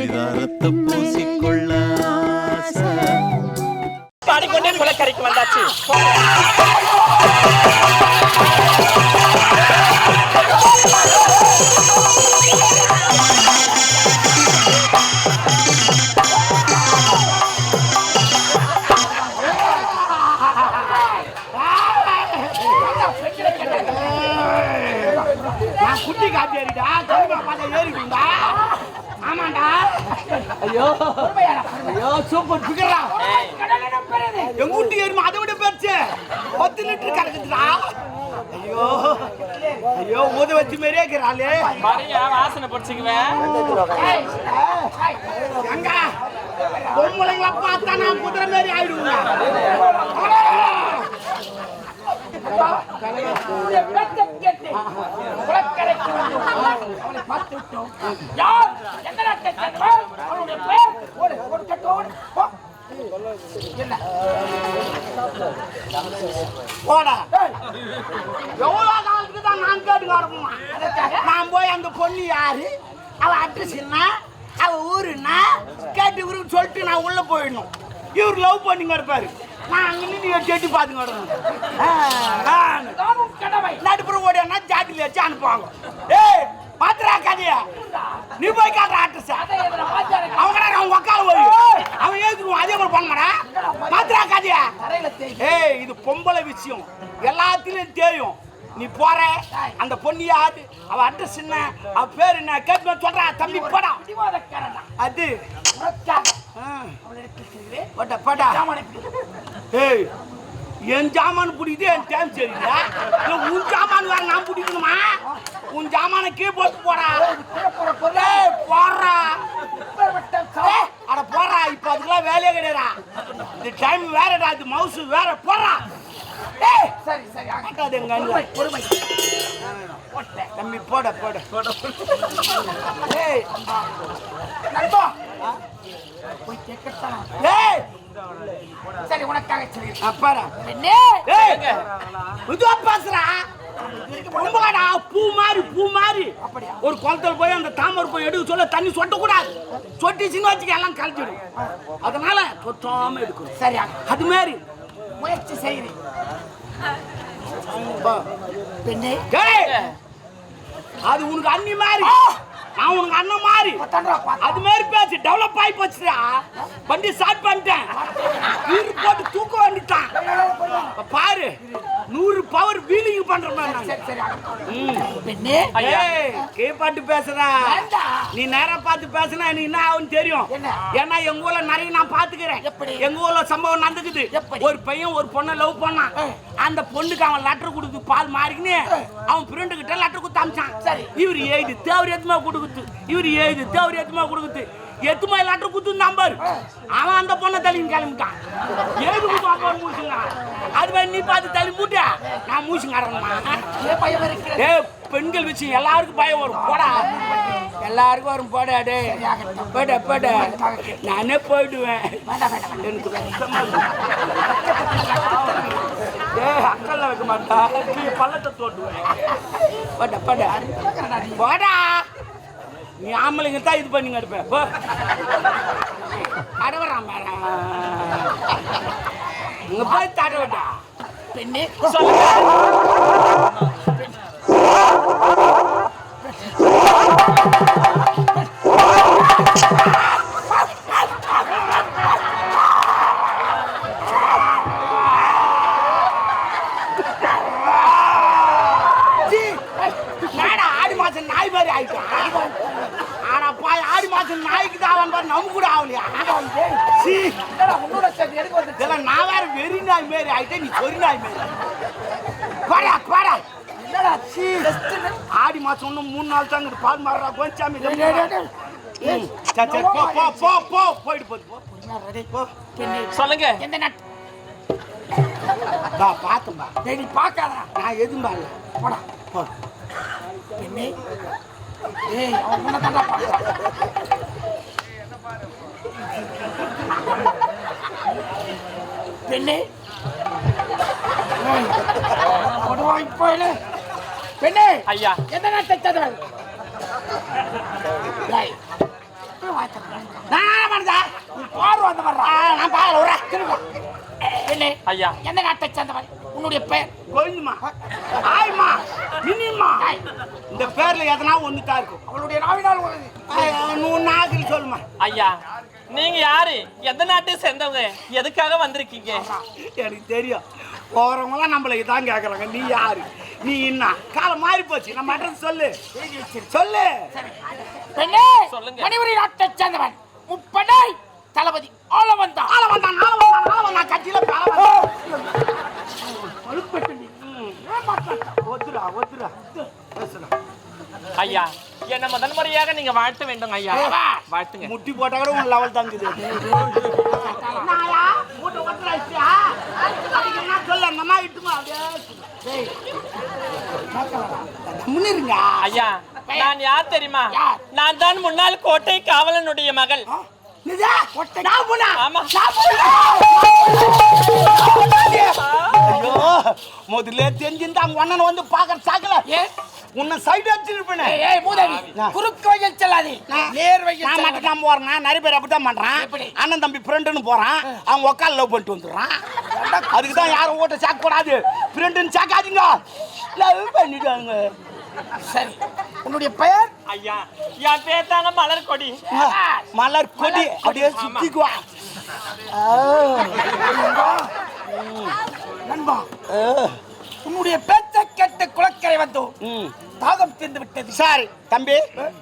பரிதாரத்தை பூசிக்கொள்ள பாடிக்கொண்டே குளக்கரைக்கு வந்தாச்சு. குட்டி காப்பியா ஏறிக்குண்டா. ஆமாண்டா. ஐயோ ஐயோ சூப்பர் பிகரா. எங்க வீட்டு எருமை அதை விட பெருச்சு 10 லிட்டர் கறக்குதுடா. ஐயோ ஐயோ ஊத வச்சு மாதிரியே இருக்கிறாளே. வாசனை படிச்சுக்குவேன். எங்க பொம்பளைங்கள பார்த்தா நான் குதிரை மாதிரி ஆயிடுவேன். எவ்வளவு காலத்துக்கு தான் நான் கேட்டு வரணுமா? நான் போய் அந்த பொண்ணு யாரு, அவ அட்ரஸ் என்ன, அவ ஊருன்னா கேட்டு இவருக்கு சொல்லிட்டு நான் உள்ள போயிடணும். இவர் லவ் பண்ணிங்க இருப்பாரு. நான் அங்க நீங்க கேட்டு பாத்துங்க வரணும். நடுப்புற ஓடினா ஜாட்டில வச்சு அனுப்புவாங்க. ஏய் பாத்துறா கதையா, நீ போய் காட்டுற அட்ரஸ். அவங்க உக்கால போய் அவன் ஏத்துக்குவான். அதே மாதிரி பண்ணமாடா. பாத்துறா கதையா. ஏய் இது பொம்பளை விஷயம், எல்லாத்திலும் தெரியும். நீ போற அந்த பொண்ணு யாரு, அவ அட்ரஸ் என்ன, அவ பேர் என்ன கேட்டு சொல்றா. தம்பி போடா. அது ஏய் என் ஜாமான் பிடிக்குது, என் டைம் சரியில்லை. உன் ஜாமான் வேற நான் பிடிக்கணுமா? உன் ஜாமான கீழே போட்டு போறா. போடுறா அட போடுறா. இப்ப அதுக்கெல்லாம் வேலையே கிடையாதா. இந்த டைம் வேறடா, இது மவுசு வேற. போடுறா. தம்பி போட போட போட. சரி உனக்காக பேசுறா. பூ மாறி பூ மாறி ஒரு குளத்துல போய் அந்த தாமரை போய் எடுக்க சொல்ல தண்ணி சொட்ட கூடாது. சொட்டிச்சுன்னு வச்சுக்க எல்லாம் கழிச்சிடும். அதனால சொட்டாம எடுக்கணும். சரியா? அது மாதிரி முயற்சி செய்யறேன். அது உனக்கு அண்ணி மாதிரி, நான் உனக்கு அண்ணன் மாதிரி. அது மாதிரி பேசி டெவலப் ஆகி போச்சுடா. வண்டி ஸ்டார்ட் பண்ணிட்டேன். போட்டு தூக்க வேண்டிட்டான். பாரு 100 பவர் வீலிங் பண்ற பாட்டு பேசுறா. நீ நேரம் பார்த்து பேசுனா எனக்கு என்ன ஆகும் தெரியும். ஏன்னா எங்க ஊர்ல நிறைய நான் பாத்துக்கிறேன். எங்க ஊர்ல சம்பவம் நடந்துக்குது. ஒரு பையன் ஒரு பொண்ணை லவ் பண்ணான். அந்த பொண்ணுக்கு அவன் லெட்டர் கொடுத்து பால் மாறிக்கின்னு அவன் ஃப்ரெண்டு கிட்ட லெட்டர் கொடுத்து அமிச்சான். இவர் எழுதி தேவர் எத்துமா கொடுக்குது, இவர் எழுதி தேவர் எத்துமா கொடுக்குது. எத்துமா லெட்டர் கொடுத்து நம்பர் அவன் அந்த பொண்ணை தள்ளின்னு கிளம்பிட்டான். ஏது கொடுத்து மூச்சுங்க. அது மாதிரி நீ பார்த்து தள்ளி மூட்ட நான் மூச்சுங்கிறேன்மா. ஏ பெண்கள் விஷயம் எல்லாருக்கும் பயம் வரும். போடா எல்லாருக்கும் வரும். போடா டே போட போட. நானே போயிடுவேன். எனக்கு அக்கல்ல வைக்க மாட்டா, பள்ளத்தை தோட்டுவேன். போட போட போடா. நீ ஆம்பளைங்க தான் இது பண்ணிங்க இருப்ப. அடவரான் இங்க போய் தடவட்டா. பெண்ணே ஆடி மாசம் நாய் மாதிரி ஆயிட்டான். ஆனா பாய் ஆடி மாசம் நாய்க்கு தான் பாரு, நம்ம கூட ஆகலையா? நான் வேற வெறி நாய் மாரி ஆயிட்டேன், நீ சொறி நாய் மாரி. பாடா பாடா. ஆடி மாசம் இன்னும் 3 நாள் தான் பால் மாறுறா. கோச்சாமி போயிட்டு சொல்லுங்க. பாத்தும்பா. நீ பாக்காதா? நான் எதுவும் பாரு. போடா போ. ஏய் அவன் முன்ன தாண்டா பாக்குறான். பெண்ணே கொடுவாய் போயிலே. பெண்ணே ஐயா என்ன தச்சது? டேய் வாய்க்க நான் பண்ணதா பார்வை அந்த மாதிரி நான் பாக்கல உரா என்ன ஐயா எந்த நாட்டை சேர்ந்தவன் உன்னுடைய பெயர் கோயிலுமா ஆய்மா மினிமா இந்த பேர்ல எதனா ஒண்ணு தான் இருக்கும் அவளுடைய நாவினால் உள்ளது நூறு நாக்கில் சொல்லுமா ஐயா நீங்க யாரு எந்த நாட்டை சேர்ந்தவங்க எதுக்காக வந்திருக்கீங்க எனக்கு தெரியும் போறவங்களாம் நம்மள இதான் கேக்குறாங்க நீ யாரு நீ என்ன காலம் மாறி போச்சு நம்ம அட்ரஸ் சொல்லு சொல்லு பெண்ணே சொல்லுங்க. மணிபுரி நாட்டை சேர்ந்தவன் முப்படை தளபதி ஆள வந்தான் கட்சியில ஒத்துரா ஒத்துரா பேசுறா ஐயா என்ன முதல் முறையாக நீங்க வாழ்த்த வேண்டும் ஐயா வாழ்த்துங்க முட்டி போட்டா கூட உன் லெவல் தாங்குது சொல்ல அந்த அம்மா இட்டுமா முன்னிருங்க ஐயா நான் யார் தெரியுமா நான் தான் முன்னாள் கோட்டை காவலனுடைய மகள் ஆமா ஐயோ முதல்ல தெரிஞ்சிருந்தா அவங்க அண்ணன் வந்து பாக்குற சாக்கல உன்னை சைடு அடிச்சிருப்பேன் ஏய் மூதேவி குறுக்கு வழியில் செல்லாதே நேர் வழியில் நான் மட்டும் தான் போறேன் நிறைய பேர் அப்படித்தான் பண்றான் அண்ணன் தம்பி ஃப்ரெண்டுன்னு போறான் அவங்க உக்கால் லவ் பண்ணிட்டு வந்துடுறான் அதுக்கு தான் யாரும் ஓட்ட சாக்க கூடாது ஃப்ரெண்டுன்னு சாக்காதீங்க லவ் பண்ணிட்டாங்க சரி உன்னுடைய பெயர் ஐயா என் பேர் தாங்க மலர் கொடி மலர் கொடி அப்படியே சுத்திக்குவா நண்பா உன்னுடைய பேச்சை கேட்டு குளக்கரை வந்தோம் தாகம் தீர்ந்து விட்டது சரி தம்பி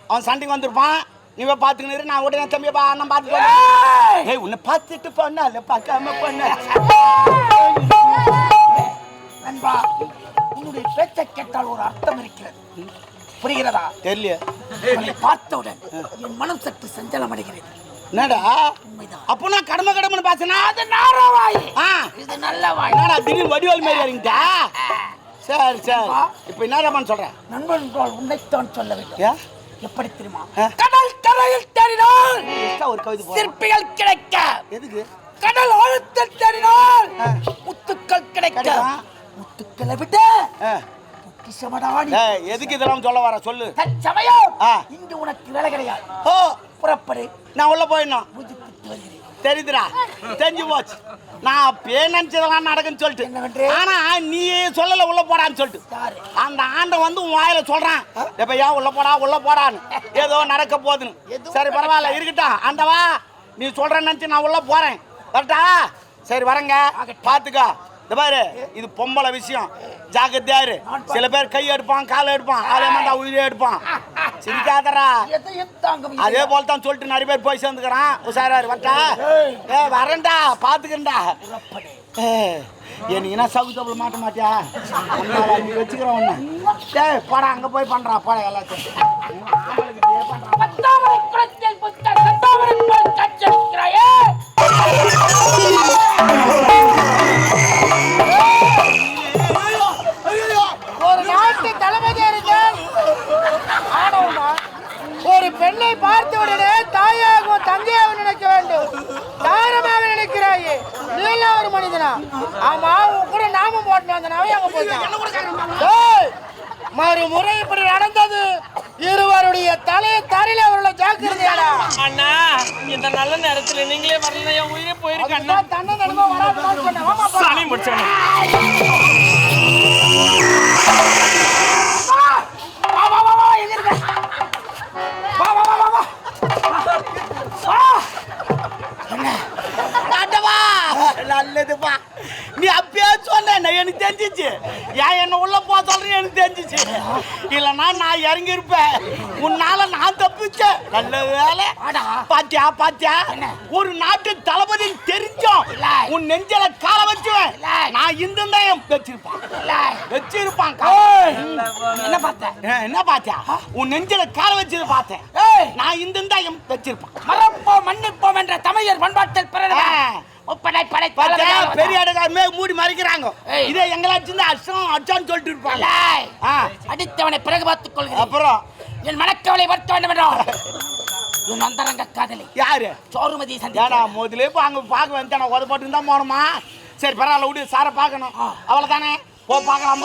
அவன் சண்டைக்கு வந்திருப்பான் நீ போய் பாத்துக்கிட்டு நான் உடனே தம்பி அண்ணன் பார்த்து ஏய் உன்னை பார்த்துட்டு பண்ணால பார்க்காம பண்ண நண்பா உன்னுடைய பேச்சை கேட்டால் ஒரு அர்த்தம் இருக்கிறது புரிகிறதா தெரியல உன்னை பார்த்தவுடன் என் மனம் சற்று சஞ்சலம் அடைகிறது என்னடா உண்மைதான் அப்போ நான் கடமை பேசினா அது நாரவாய் ஆ இது நல்ல வாய் என்னடா திடீர்னு வடிவால் மாரி இறங்கிட்டா சரி சரி இப்போ என்னடான்னு சொல்றேன் நண்பன் என்றால் உன்னைத்தான் சொல்ல வேண்டும் ஏ எப்படி தெரியுமா கடல் கரையில் தேடினால் ஒரு கவிதை போடு. சிற்பிகள் கிடைக்க எதுக்கு கடல் ஆழத்தில் தேடினால் முத்துக்கள் கிடைக்க கிடைக்கும். முத்துக்களை விட்டு பொக்கிஷமடாடி எதுக்கு இதெல்லாம் சொல்ல வர சொல்லு தற்சமயம் ஆ. இங்கு உனக்கு வேலை கிடையாது ஓ புறப்படு நான் உள்ள போயிடணும் பூஜித்து வருகிறேன் தெரியுதுடா தெரிஞ்சு போச்சு நான் அப்பயே நினைச்சதெல்லாம் நடக்குன்னு சொல்லிட்டு என்னவென்று? ஆனா நீ சொல்லல உள்ள போடான்னு சொல்லிட்டு யாரு? அந்த ஆண்டை வந்து உன் வாயில சொல்றான் எப்ப ஏன் உள்ள போடான்னு ஏதோ நடக்க போகுதுன்னு சரி பரவாயில்ல இருக்கட்டும் ஆண்டவா நீ சொல்றேன்னு நினைச்சு நான் உள்ள போறேன் கரெக்டா சரி வரேங்க பாத்துக்கோ இந்த பாரு இது பொம்பளை விஷயம் ஜாக்கிரதையாரு சில பேர் கை எடுப்பான் காலை எடுப்பான் ஆளே மாட்டா உயிரே எடுப்பான் சிரிக்காதரா எதையும் தாங்க அதே போல தான் சொல்லிட்டு நிறைய பேர் போய் சேர்ந்துக்கிறான் உஷாராரு வரட்டா வரேன்டா பாத்துக்கிறேன்டா எனக்கு என்ன சவுக்கு தப்புல மாட்ட மாட்டியா நீ வச்சுக்கிறேன் ஒண்ணு போடா அங்க போய் பண்றா போட எல்லாத்தையும் பத்தாமரை குளத்தில் புத்த சத்தாமரை போல் கச்சிருக்கிறாயே ஒரு நாட்டு தளபதி இருந்தால் ஆனவனா ஒரு பெண்ணை பார்த்த உடனே தாயாகவும் தங்கையாகவும் நினைக்க வேண்டும் தாரமாக நினைக்கிறாயே நீ எல்லாம் ஒரு மனிதனா ஆமா உன் கூட நாமம் போட்டு வந்தனாவே அங்க போய் மறுமுறை இப்படி நடந்தது இருவருடைய தலையை தரையில அவர்களை ஜாக்கிரதையாடா அண்ணா இந்த நல்ல நேரத்துல நீங்களே வரல என் உயிரே போயிருக்கு அண்ணா தன்னை நடந்தா வராதுன்னு சொன்னேன் வாமா போ. சாணி முடிச்சவன வா வா வா வா எங்க இருக்க வா வா வா வா வா வா ஆண்டவா நல்லதுப்பா நீ அப்பயே சொன்ன எனக்கு தெரிஞ்சிச்சு ஏன் என்ன உள்ள போக சொல்றேன்னு எனக்கு தெரிஞ்சிச்சு இல்லைன்னா நான் இறங்கி இருப்பேன் உன்னால நான் தப்பிச்சேன் நல்ல வேலை பாத்தியா பாத்தியா ஒரு நாட்டு தளபதி தெரிஞ்சோம் உன் நெஞ்சில கால வச்சுவேன் நான் இந்த வச்சிருப்பான் என்ன பார்த்த என்ன பாத்தியா உன் நெஞ்சில கால வச்சது பார்த்தேன் நான் இந்த வச்சிருப்பான் மறப்போம் மன்னிப்போம் என்ற தமிழர் பண்பாட்டில் பிறந்த பெரிய இடக்காரமே மூடி மறைக்கிறாங்க இதே எங்களாச்சும் அடிச்சான்னு சொல்லிட்டு இருப்பாங்க அடித்தவனை பிறகு பார்த்துக் கொள்கிறேன் அப்புறம் என் மனக்கவலை வருத்த வேண்டும் என்றால் என் அந்தரங்க காதலி யாரு சோறுமதி ஏடா முதலே அங்க பார்க்க வந்து நான் உத போட்டு தான் போகணுமா சரி பரவாயில்ல விடு சாரை பார்க்கணும் அவ்வளவுதானே போ பார்க்கலாம்